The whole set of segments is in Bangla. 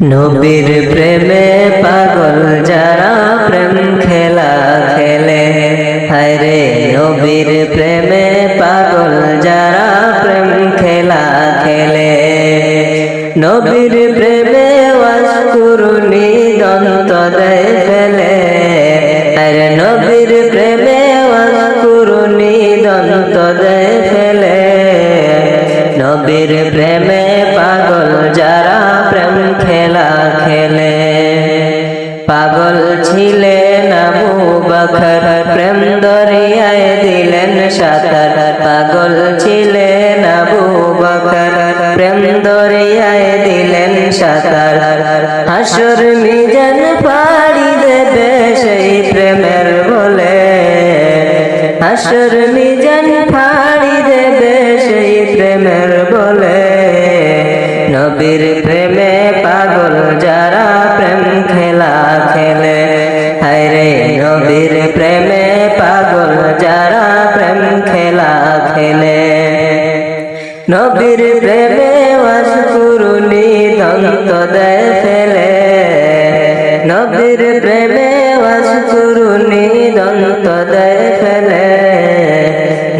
নবীর প্রেমে পাগল যারা প্রেম খেলা খেলে, হায়রে নবীর প্রেমে পাগল যারা প্রেম খেলা খেলে। নবীর প্রেমে ওয়াসকুরুনি দন্ত দেয় ফেলে, হায়রে নবীর প্রেমে ওয়াসকুরুনি দন্ত দেয় ফেলে। নবীর প্রেমে পাগল যারা প্রেম খেলা খেলে। পাগল ছিলেন আবু বকর, প্রেম দরিয়ায় দিলেন সাঁতার। পাগল ছিলেন আবু বকর, প্রেম দরিয়ায় দিলেন সাঁতার। হাসর মিজান পাড়ি দেবে সেই প্রেমের বলে, হাসর মিজান পাড়ি দেবে সেই প্রেমের বলে। নবীর প্রেমে পাগল যারা প্রেম খেলা খেলে, হায়রে নবীর প্রেমে পাগল যারা প্রেম খেলা খেলে। নবীর প্রেমে ওয়াসকুরুনি দন্ত দেয় ফেলে, নবীর প্রেমে ওয়াসকুরুনি দন্ত দেয় ফেলে।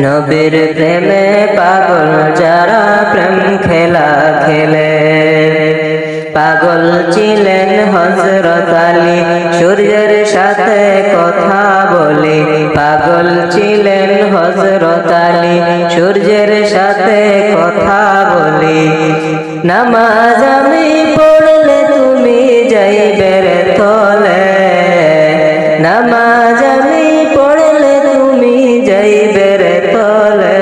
নবীর প্রেমে পাগল যারা প্রেম খেলা খেলে। পাগল ছিলেন হযরত আলী, সূর্যের সাথে কথা বলে। পাগল ছিলেন হযরত আলী, সূর্যের সাথে কথা বলে। নামাজ আমি পড়লে তুমি যাইবে রে তলে, নামাজ আমি পড়লে তুমি যাইবে রে তলে।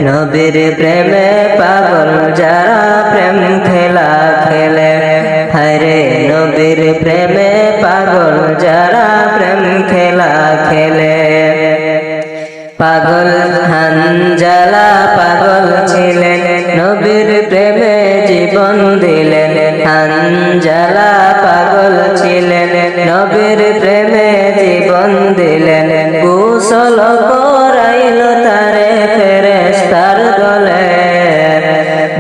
নবীর প্রেমে পাগল যারা প্রেম খেলা খেলে, হায়রে নবীর প্রেমে পাগল যারা প্রেম খেলা খেলে। পাগল হানজালা পাগল ছিলেন, নবীর প্রেমে জীবন দিলেন। হানজালা পাগল ছিলেন, নবীর প্রেমে জীবন দিলেন। গোসল করাইল তারে ফেরেশতার দলে,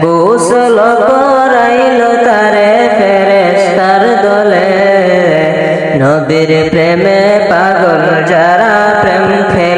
গোসল করাইল তারে ফেরেশতার দলে। নবীর প্রেমে পাগল যারা প্রেম খেলে,